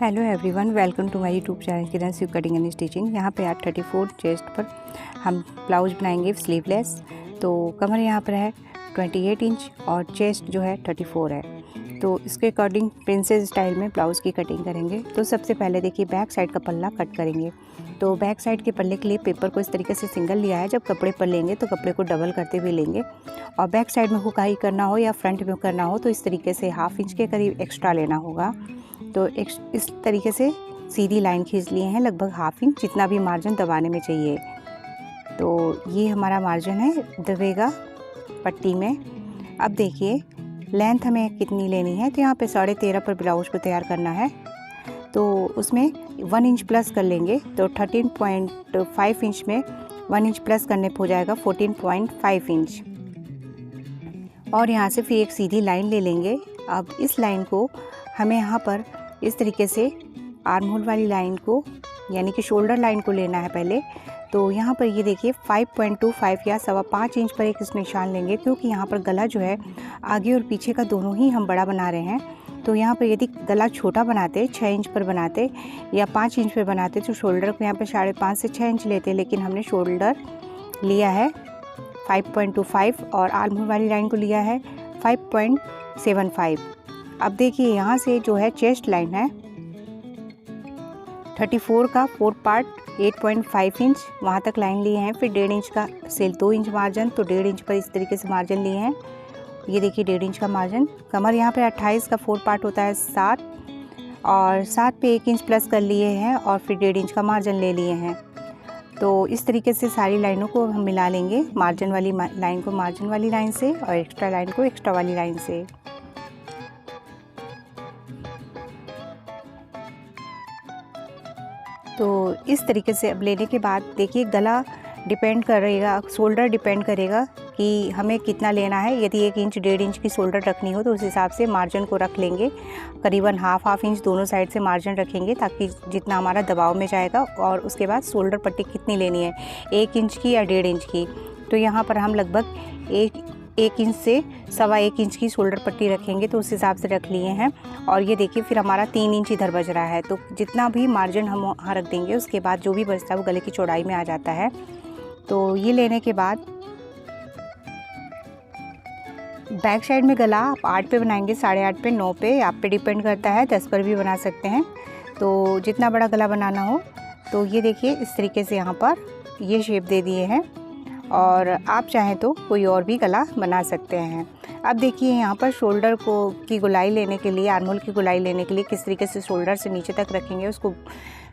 Hello everyone, welcome to my YouTube channel Kiran Shiv cutting and stitching. यहाँ पे आज 34 chest पर हम ब्लाउज बनाएंगे स्लीवलेस। तो कमर यहाँ पर है 28 इंच और चेस्ट जो है 34 है। तो इसके अकॉर्डिंग प्रिंसेस स्टाइल में ब्लाउज़ की कटिंग करेंगे। तो सबसे पहले देखिए बैक साइड का पल्ला कट करेंगे। तो बैक साइड के पल्ले के लिए पेपर को इस तरीके से सिंगल लिया है। जब कपड़े पर लेंगे तो कपड़े को डबल करते हुए लेंगे और बैक साइड में हुकाई करना हो या फ्रंट में करना हो तो इस तरीके से हाफ इंच के करीब एक्स्ट्रा लेना होगा। तो इस तरीके से सीधी लाइन खींच लिए हैं, लगभग हाफ इंच जितना भी मार्जिन दबाने में चाहिए। तो ये हमारा मार्जिन है दबेगा पट्टी में। अब देखिए लेंथ हमें कितनी लेनी है। तो यहाँ पे 13.5 पर ब्लाउज को तैयार करना है। तो उसमें 1 इंच प्लस कर लेंगे। तो 13.5 इंच में 1 इंच प्लस करने पर हो जाएगा 14.5 इंच। और यहाँ से फिर एक सीधी लाइन ले लेंगे। अब इस लाइन को हमें यहाँ पर इस तरीके से आर्म होल वाली लाइन को यानी कि शोल्डर लाइन को लेना है पहले। तो यहाँ पर ये देखिए 5.25 या 5.25 इंच पर एक इस निशान लेंगे, क्योंकि यहाँ पर गला जो है आगे और पीछे का दोनों ही हम बड़ा बना रहे हैं। तो यहाँ पर यदि गला छोटा बनाते 6 इंच पर बनाते या 5 इंच पर बनाते तो शोल्डर को यहाँ पर 5.5 से 6 इंच लेते, लेकिन हमने शोल्डर लिया है 5.25 और आर्म होल वाली लाइन को लिया है 5.75। अब देखिए यहाँ से जो है चेस्ट लाइन है 34 का 4 पार्ट 8.5 इंच वहाँ तक लाइन लिए हैं। फिर 1.5 इंच का सेल 2 इंच मार्जिन, तो 1.5 इंच पर इस तरीके से मार्जिन लिए हैं। ये देखिए 1.5 इंच का मार्जिन। कमर यहाँ पे 28 का 4 पार्ट होता है 7 और 7 पे 1 इंच प्लस कर लिए हैं और फिर 1.5 इंच का मार्जिन ले लिए हैं। तो इस तरीके से सारी लाइनों को हम मिला लेंगे, मार्जिन वाली लाइन को मार्जिन वाली लाइन से और एक्स्ट्रा लाइन को एक्स्ट्रा वाली लाइन से। तो इस तरीके से अब लेने के बाद देखिए गला डिपेंड करेगा, शोल्डर डिपेंड करेगा कि हमें कितना लेना है। यदि 1 इंच 1.5 इंच की शोल्डर रखनी हो तो उस हिसाब से मार्जिन को रख लेंगे। करीबन हाफ इंच दोनों साइड से मार्जिन रखेंगे ताकि जितना हमारा दबाव में जाएगा। और उसके बाद शोल्डर पट्टी कितनी लेनी है, 1 इंच की या 1.5 इंच की। तो यहाँ पर हम लगभग 1 इंच से 1.25 इंच की शोल्डर पट्टी रखेंगे, तो उस हिसाब से रख लिए हैं। और ये देखिए फिर हमारा 3 इंच इधर बच रहा है। तो जितना भी मार्जिन हम वहाँ रख देंगे उसके बाद जो भी बचता है वो गले की चौड़ाई में आ जाता है। तो ये लेने के बाद बैक साइड में गला आप 8 पे बनाएंगे, 8.5 पे, 9 पे, आप पे डिपेंड करता है, 10 पर भी बना सकते हैं। तो जितना बड़ा गला बनाना हो। तो ये देखिए इस तरीके से यहाँ पर ये शेप दे दिए हैं और आप चाहें तो कोई और भी गला बना सकते हैं। अब देखिए यहाँ पर शोल्डर को की गोलाई लेने के लिए, आर्म होल की गोलाई लेने के लिए किस तरीके से शोल्डर से नीचे तक रखेंगे, उसको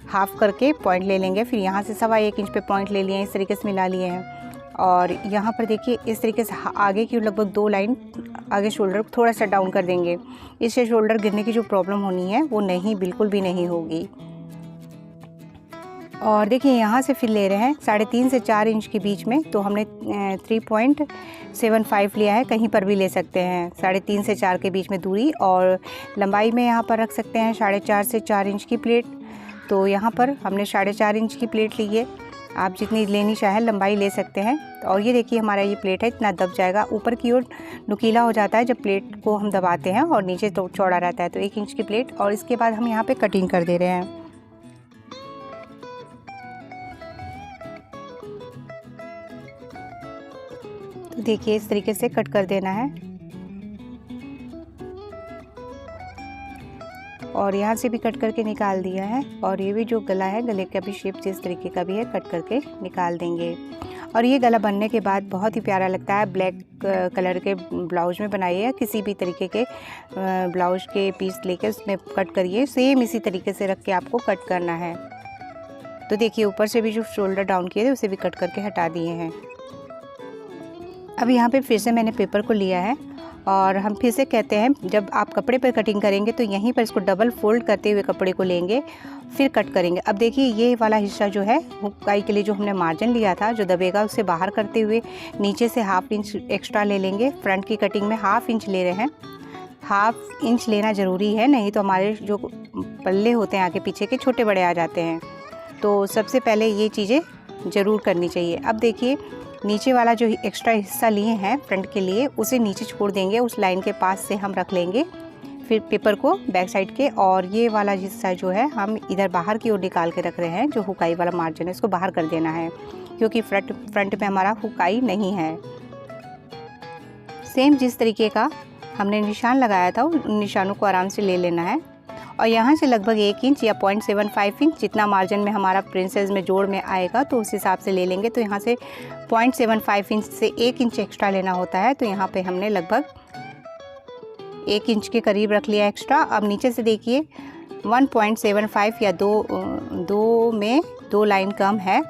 हाफ करके पॉइंट ले लेंगे। फिर यहाँ से 1.25 इंच पे पॉइंट ले लिए हैं, इस तरीके से मिला लिए हैं। और यहाँ पर देखिए इस तरीके से आगे की लगभग 2 लाइन आगे शोल्डर को थोड़ा सा डाउन कर देंगे। इससे शोल्डर गिरने की जो प्रॉब्लम होनी है वो बिल्कुल भी नहीं होगी। और देखिए यहाँ से फिर ले रहे हैं 3.5 से 4 इंच के बीच में। तो हमने 3.75 लिया है, कहीं पर भी ले सकते हैं। 3.5 से 4 के बीच में दूरी और लंबाई में यहाँ पर रख सकते हैं 4.5 से 4 इंच की प्लेट। तो यहाँ पर हमने 4.5 इंच की प्लेट ली है। आप जितनी लेनी चाहे लंबाई ले सकते हैं। और ये देखिए हमारा ये प्लेट है, इतना दब जाएगा, ऊपर की ओर नुकीला हो जाता है जब प्लेट को हम दबाते हैं और नीचे तो चौड़ा रहता है। तो 1 इंच की प्लेट और इसके बाद हम यहाँ पे कटिंग कर दे रहे हैं। तो देखिए इस तरीके से कट कर देना है और यहाँ से भी कट करके निकाल दिया है। और ये भी जो गला है, गले का भी शेप जिस तरीके का भी है कट करके निकाल देंगे। और ये गला बनने के बाद बहुत ही प्यारा लगता है। ब्लैक कलर के ब्लाउज में बनाइए या किसी भी तरीके के ब्लाउज के पीस लेके उसमें कट करिए। सेम इसी तरीके से रख के आपको कट करना है। तो देखिए ऊपर से भी जो शोल्डर डाउन किए थे उसे भी कट करके हटा दिए हैं। अब यहाँ पे फिर से मैंने पेपर को लिया है और हम फिर से कहते हैं जब आप कपड़े पर कटिंग करेंगे तो यहीं पर इसको डबल फोल्ड करते हुए कपड़े को लेंगे, फिर कट करेंगे। अब देखिए ये वाला हिस्सा जो है हुकाई के लिए जो हमने मार्जिन लिया था जो दबेगा उसे बाहर करते हुए नीचे से 1/2 इंच एक्स्ट्रा ले लेंगे। फ्रंट की कटिंग में 1/2 इंच ले रहे हैं। 1/2 इंच लेना ज़रूरी है, नहीं तो हमारे जो पल्ले होते हैं आगे पीछे के छोटे बड़े आ जाते हैं। तो सबसे पहले ये चीज़ें ज़रूर करनी चाहिए। अब देखिए नीचे वाला जो एक्स्ट्रा हिस्सा लिए हैं फ्रंट के लिए उसे नीचे छोड़ देंगे, उस लाइन के पास से हम रख लेंगे। फिर पेपर को बैक साइड के, और ये वाला हिस्सा जो है हम इधर बाहर की ओर निकाल के रख रहे हैं। जो हुकाई वाला मार्जिन है इसको बाहर कर देना है, क्योंकि फ्रंट में हमारा हुकाई नहीं है। सेम जिस तरीके का हमने निशान लगाया था उन निशानों को आराम से ले लेना है, और यहाँ से लगभग 1 इंच या 0.75 इंच जितना मार्जिन में हमारा प्रिंसेस में जोड़ में आएगा तो उस हिसाब से ले लेंगे। तो यहाँ से 0.75 इंच से 1 इंच एक्स्ट्रा लेना होता है। तो यहाँ पे हमने लगभग 1 इंच के करीब रख लिया एक्स्ट्रा। अब नीचे से देखिए 1.75 या 2 में 2 लाइन कम है,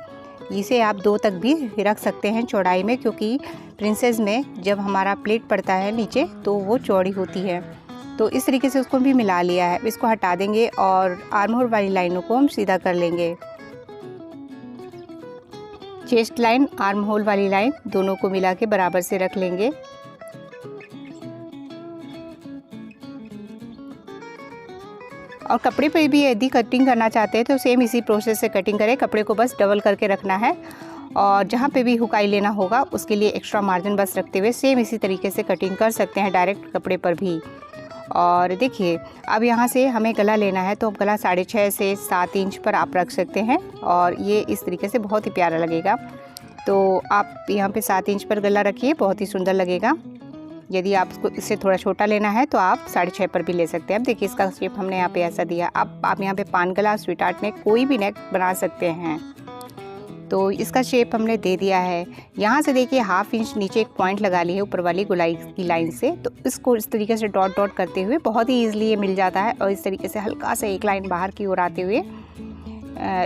इसे आप 2 तक भी रख सकते हैं चौड़ाई में, क्योंकि प्रिंसेस में जब हमारा प्लेट पड़ता है नीचे तो वो चौड़ी होती है। तो इस तरीके से उसको भी मिला लिया है। इसको हटा देंगे और आर्म होल वाली लाइनों को हम सीधा कर लेंगे। चेस्ट लाइन, आर्म होल वाली लाइन दोनों को मिला के बराबर से रख लेंगे। और कपड़े पे भी यदि कटिंग करना चाहते हैं तो सेम इसी प्रोसेस से कटिंग करें। कपड़े को बस डबल करके रखना है, और जहाँ पे भी हुकाई लेना होगा उसके लिए एक्स्ट्रा मार्जिन बस रखते हुए सेम इसी तरीके से कटिंग कर सकते हैं डायरेक्ट कपड़े पर भी। और देखिए अब यहाँ से हमें गला लेना है, तो गला 6.5 से 7 इंच पर आप रख सकते हैं, और ये इस तरीके से बहुत ही प्यारा लगेगा। तो आप यहाँ पे 7 इंच पर गला रखिए, बहुत ही सुंदर लगेगा। यदि आपको इससे थोड़ा छोटा लेना है तो आप 6.5 पर भी ले सकते हैं। अब देखिए इसका शेप हमने यहाँ पे ऐसा दिया। अब आप यहाँ पे पान गला, स्वीट हार्ट नेक, कोई भी नेक बना सकते हैं। तो इसका शेप हमने दे दिया है। यहाँ से देखिए 1/2 इंच नीचे एक पॉइंट लगा ली है ऊपर वाली गुलाई की लाइन से। तो इसको इस तरीके से डॉट डॉट करते हुए बहुत ही ईजिली ये मिल जाता है, और इस तरीके से हल्का सा एक लाइन बाहर की ओर आते हुए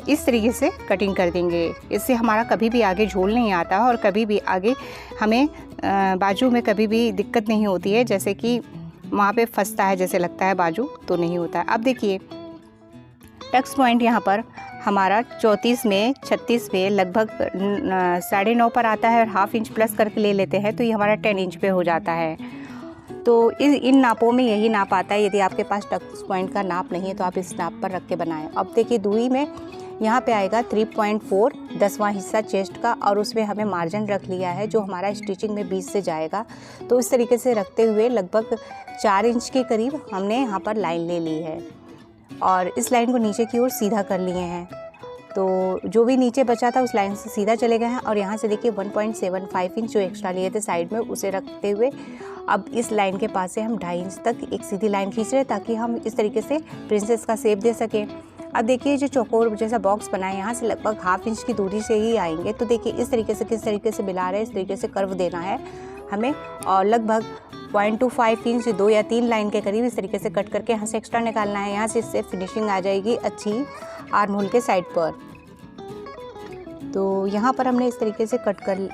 इस तरीके से कटिंग कर देंगे। इससे हमारा कभी भी आगे झोल नहीं आता, और कभी भी आगे हमें बाजू में कभी भी दिक्कत नहीं होती है, जैसे कि वहाँ पे फंसता है जैसे लगता है बाजू, तो नहीं होता है। अब देखिए टक्स पॉइंट यहाँ पर हमारा 34 में 36 में लगभग 9.5 पर आता है, और 1/2 इंच प्लस करके ले लेते हैं तो ये हमारा 10 इंच पे हो जाता है। तो इन नापों में यही नाप आता है। यदि आपके पास टक्स पॉइंट का नाप नहीं है तो आप इस नाप पर रख के बनाएं। अब देखिए दूरी में यहाँ पे आएगा 3.4, 10वां हिस्सा चेस्ट का, और उसमें हमें मार्जिन रख लिया है जो हमारा स्टिचिंग में 20 से जाएगा। तो इस तरीके से रखते हुए लगभग 4 इंच के करीब हमने यहाँ पर लाइन ले ली है, और इस लाइन को नीचे की ओर सीधा कर लिए हैं। तो जो भी नीचे बचा था उस लाइन से सीधा चले गए हैं, और यहाँ से देखिए 1.75 इंच जो एक्स्ट्रा लिए थे साइड में उसे रखते हुए अब इस लाइन के पास से हम 2.5 इंच तक एक सीधी लाइन खींच रहे हैं, ताकि हम इस तरीके से प्रिंसेस का शेप दे सकें। अब देखिए जो चौकोर जैसा बॉक्स बना है यहाँ से लगभग 1/2 इंच की दूरी से ही आएंगे। तो देखिए इस तरीके से किस तरीके से मिला रहे हैं, इस तरीके से कर्व देना है हमें, और लगभग 0.25 इंच 2 या 3 लाइन के करीब इस तरीके से कट करके यहाँ से एक्स्ट्रा निकालना है। यहाँ से इससे फिनिशिंग आ जाएगी अच्छी आर्म होल के साइड पर। तो यहाँ पर हमने इस तरीके से कट कर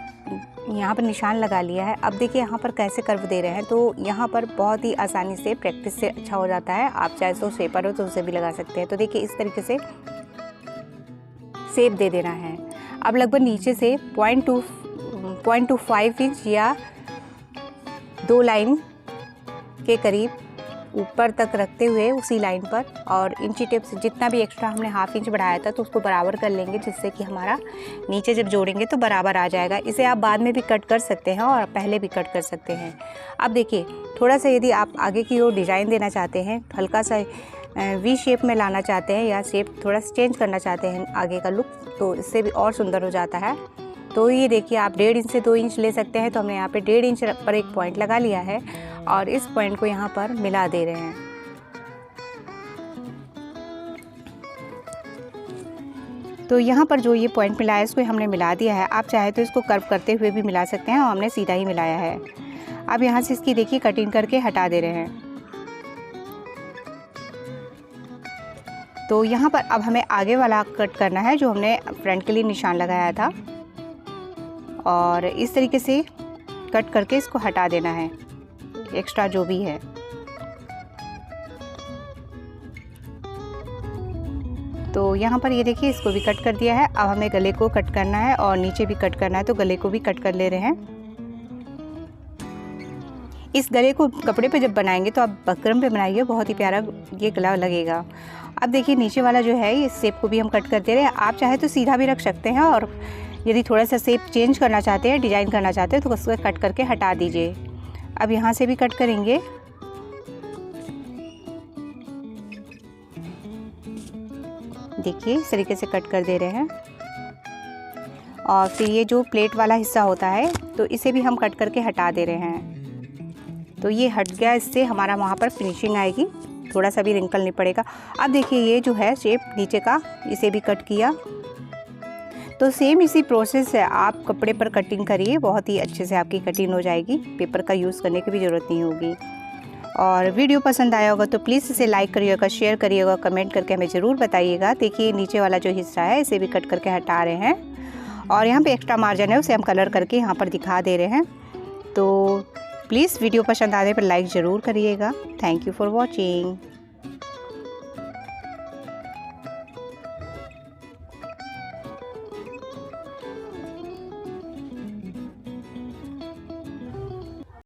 यहाँ पर निशान लगा लिया है। अब देखिए यहाँ पर कैसे कर्व दे रहे हैं, तो यहाँ पर बहुत ही आसानी से प्रैक्टिस से अच्छा हो जाता है। आप चाहे तो शेपर हो तो उसे भी लगा सकते हैं। तो देखिए इस तरीके से शेप दे देना है। अब लगभग नीचे से 0.25 इंच या 2 लाइन के करीब ऊपर तक रखते हुए उसी लाइन पर, और इंची टेप से जितना भी एक्स्ट्रा हमने 1/2 इंच बढ़ाया था तो उसको बराबर कर लेंगे, जिससे कि हमारा नीचे जब जोड़ेंगे तो बराबर आ जाएगा। इसे आप बाद में भी कट कर सकते हैं और पहले भी कट कर सकते हैं। अब देखिए थोड़ा सा यदि आप आगे की ओर डिज़ाइन देना चाहते हैं, हल्का सा वी शेप में लाना चाहते हैं, या शेप थोड़ा सा चेंज करना चाहते हैं आगे का लुक, तो इससे भी और सुंदर हो जाता है। तो ये देखिए आप 1.5 इंच से 2 इंच ले सकते हैं। तो हमने यहाँ पे 1.5 इंच पर एक पॉइंट लगा लिया है, और इस पॉइंट को यहाँ पर मिला दे रहे हैं। तो यहाँ पर जो ये पॉइंट मिला है इसको हमने मिला दिया है। आप चाहे तो इसको कर्व करते हुए भी मिला सकते हैं, और हमने सीधा ही मिलाया है। अब यहाँ से इसकी देखिए कटिंग करके हटा दे रहे हैं। तो यहाँ पर अब हमें आगे वाला कट करना है जो हमने फ्रंट के लिए निशान लगाया था, और इस तरीके से कट करके इसको हटा देना है एक्स्ट्रा जो भी है। तो यहाँ पर ये देखिए इसको भी कट कर दिया है। अब हमें गले को कट करना है और नीचे भी कट करना है, तो गले को भी कट कर ले रहे हैं। इस गले को कपड़े पे जब बनाएंगे तो आप बकरम पे बनाइए, बहुत ही प्यारा ये गला लगेगा। अब देखिए नीचे वाला जो है इस शेप को भी हम कट कर दे रहे हैं। आप चाहे तो सीधा भी रख सकते हैं, और यदि थोड़ा सा शेप चेंज करना चाहते हैं, डिज़ाइन करना चाहते हैं, तो उसको कट करके हटा दीजिए। अब यहाँ से भी कट करेंगे। देखिए इस तरीके से कट कर दे रहे हैं। और फिर ये जो प्लेट वाला हिस्सा होता है तो इसे भी हम कट करके हटा दे रहे हैं। तो ये हट गया, इससे हमारा वहाँ पर फिनिशिंग आएगी, थोड़ा सा भी रिंकल नहीं पड़ेगा। अब देखिए ये जो है शेप नीचे का, इसे भी कट किया। तो सेम इसी प्रोसेस है, आप कपड़े पर कटिंग करिए, बहुत ही अच्छे से आपकी कटिंग हो जाएगी, पेपर का यूज़ करने की भी ज़रूरत नहीं होगी। और वीडियो पसंद आया होगा तो प्लीज़ इसे लाइक करिएगा, शेयर करिएगा, कमेंट करके हमें ज़रूर बताइएगा। देखिए नीचे वाला जो हिस्सा है इसे भी कट करके हटा रहे हैं और यहाँ पे एक्स्ट्रा मार्जिन है उसे हम कलर करके यहाँ पर दिखा दे रहे हैं। तो प्लीज़ वीडियो पसंद आने पर लाइक ज़रूर करिएगा। Thank you for watching.